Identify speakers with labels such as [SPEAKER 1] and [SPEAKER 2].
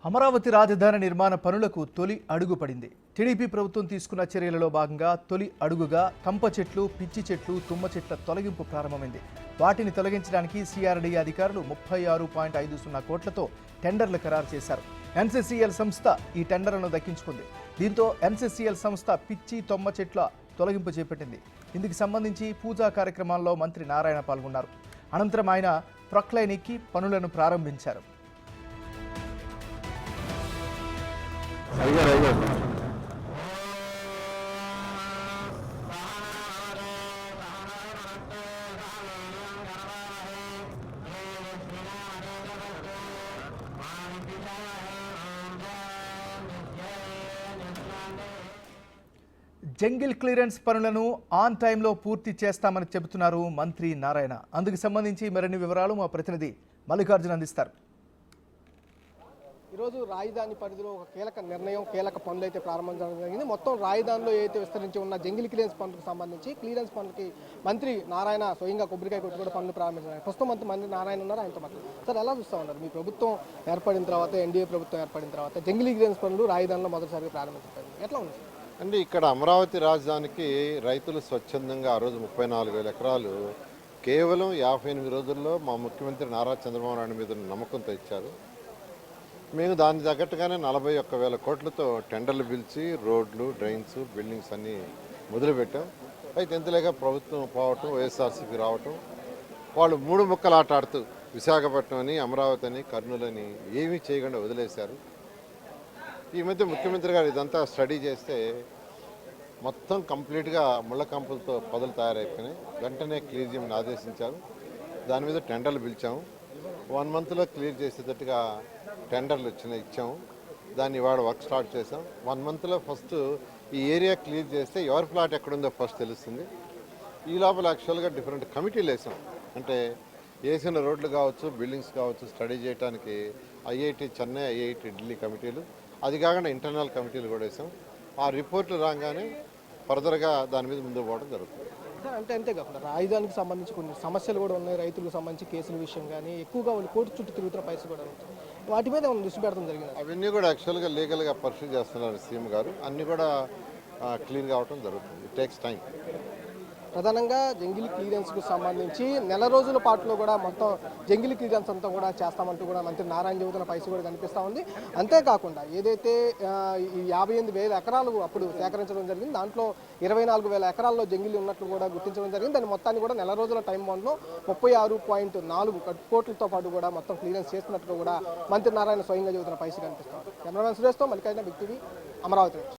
[SPEAKER 1] అమరావతి రాజధాని నిర్మాణ పనులకు తొలి అడుగు పడింది. టీడీపీ ప్రభుత్వం తీసుకున్న చర్యలలో భాగంగా తొలి అడుగుగా కంప చెట్లు, పిచ్చి చెట్లు, తుమ్మ చెట్ల తొలగింపు ప్రారంభమైంది. వాటిని తొలగించడానికి సిఆర్డీ అధికారులు 36.50 కోట్లతో టెండర్లు ఖరారు చేశారు. ఎన్సీసీఎల్ సంస్థ ఈ టెండర్లను దక్కించుకుంది. దీంతో ఎన్సీసీఎల్ సంస్థ పిచ్చి, తొమ్మ చెట్ల తొలగింపు చేపట్టింది. ఇందుకు సంబంధించి పూజా కార్యక్రమాల్లో మంత్రి నారాయణ పాల్గొన్నారు. అనంతరం ఆయన ప్రొక్లైన్ ఎక్కి పనులను ప్రారంభించారు. జంగిల్ క్లియరెన్స్ పనులను ఆన్ టైంలో పూర్తి చేస్తామని చెబుతున్నారు మంత్రి నారాయణ. అందుకు సంబంధించి మరిన్ని వివరాలు మా ప్రతినిధి మల్లికార్జున అందిస్తారు.
[SPEAKER 2] ఈరోజు రాజధాని పరిధిలో ఒక కీలక పనులు అయితే ప్రారంభించడం జరిగింది. మొత్తం రాజధానిలో ఏదైతే విస్తరించి ఉన్న జంగిల్ క్లియరెన్స్ పనులకు సంబంధించి క్లియరెన్స్ పనులకి మంత్రి నారాయణ స్వయంగా కొబ్బరికాయ కొట్టి కూడా పనులు ప్రారంభించారు. ప్రస్తుతం మంత్రి నారాయణ ఉన్నారు, ఆయనతో మాట్లాడారు. సార్, ఎలా చూస్తూ ఉన్నారు? మీ ప్రభుత్వం ఏర్పడిన తర్వాత, ఎన్డీఏ ప్రభుత్వం ఏర్పడిన తర్వాత జంగిల్ క్లియరెన్స్ పనులు రాజధానిలో మొదటిసారిగా ప్రారంభించారు. ఎట్లా ఉంది సార్?
[SPEAKER 3] అంటే ఇక్కడ అమరావతి రాజధానికి రైతులు స్వచ్ఛందంగా ఆ రోజు 34,000 ఎకరాలు కేవలం 58 రోజుల్లో మా ముఖ్యమంత్రి నారా చంద్రబాబు నాయుడు మీద నమ్మకంతో ఇచ్చారు. మేము దానికి తగ్గట్టుగానే 41,000 కోట్లతో టెండర్లు పిలిచి రోడ్లు, డ్రైన్స్, బిల్డింగ్స్ అన్నీ మొదలుపెట్టాం. అయితే ఎంతలేక ప్రభుత్వం పోవటం, వైఎస్ఆర్సీపీ రావటం, వాళ్ళు మూడు ముక్కలు ఆట ఆడుతూ విశాఖపట్నం అని, అమరావతి అని, కర్నూలు అని ఏమీ చేయకుండా వదిలేశారు. ఈ మధ్య ముఖ్యమంత్రి గారు ఇదంతా స్టడీ చేస్తే మొత్తం కంప్లీట్గా ముళ్ళ కంపులతో పదులు తయారైపోయినాయి. వెంటనే క్లియర్ చేయమని ఆదేశించారు. దాని మీద టెండర్లు పిలిచాము. 1 మంత్లో క్లియర్ చేసేటట్టుగా టెండర్లు ఇచ్చాము. దాన్ని ఇవాళ వర్క్ స్టార్ట్ చేసాం. 1 మంత్లో ఫస్ట్ ఈ ఏరియా క్లియర్ చేస్తే ఎవరి ప్లాట్ ఎక్కడుందో ఫస్ట్ తెలుస్తుంది. ఈ లోపల యాక్చువల్గా డిఫరెంట్ కమిటీలు వేసాం. అంటే వేసిన రోడ్లు కావచ్చు, బిల్డింగ్స్ కావచ్చు స్టడీ చేయడానికి ఐఐటి చెన్నై, ఐఐటి ఢిల్లీ కమిటీలు, అది కాకుండా ఇంటర్నల్ కమిటీలు కూడా వేసాం. ఆ రిపోర్ట్లు రాగానే ఫర్దర్గా దాని మీద ముందుకు పోవడం జరుగుతుంది.
[SPEAKER 2] అంటే అంతేకాకుండా రాజధానికి సంబంధించి కొన్ని సమస్యలు కూడా ఉన్నాయి. రైతులకు సంబంధించి కేసుల విషయం కానీ ఎక్కువగా వాళ్ళు కోర్టు చుట్టూ తిరుగుతున్న పరిస్థితి కూడా ఉంటుంది. వాటి మీద ఏమైనా దృష్టి పెడతాం జరిగింది?
[SPEAKER 3] అవన్నీ కూడా యాక్చువల్గా లీగల్గా పర్సూ చేస్తున్నారు సీఎం గారు. అన్నీ కూడా క్లియర్ కావడం జరుగుతుంది. It takes time.
[SPEAKER 2] ప్రధానంగా జంగిల్ క్లియరెన్స్కు సంబంధించి నెల రోజుల పాటులో కూడా మొత్తం జంగిల్ క్లియరెన్స్ అంతా కూడా చేస్తామంటూ కూడా మంత్రి నారాయణ చెబుతున్న పరిస్థితి కూడా కనిపిస్తూ ఉంది. అంతేకాకుండా ఏదైతే ఈ 58,000 ఎకరాలు అప్పుడు సేకరించడం జరిగింది, దాంట్లో 24,000 ఎకరాల్లో జంగిల్ ఉన్నట్లు కూడా గుర్తించడం జరిగింది. దాని మొత్తాన్ని కూడా నెల రోజుల టైం బౌండ్లో 36.4 కోట్లతో పాటు కూడా మొత్తం క్లియరెన్స్ చేస్తున్నట్టుగా కూడా మంత్రి నారాయణ స్వయంగా చెబుతున్న పరిస్థితి కనిపిస్తూ ఉంది. కెమెరామెన్ సురేష్తో మల్లికార్జున, బిగ్ టీవీ, అమరావతి.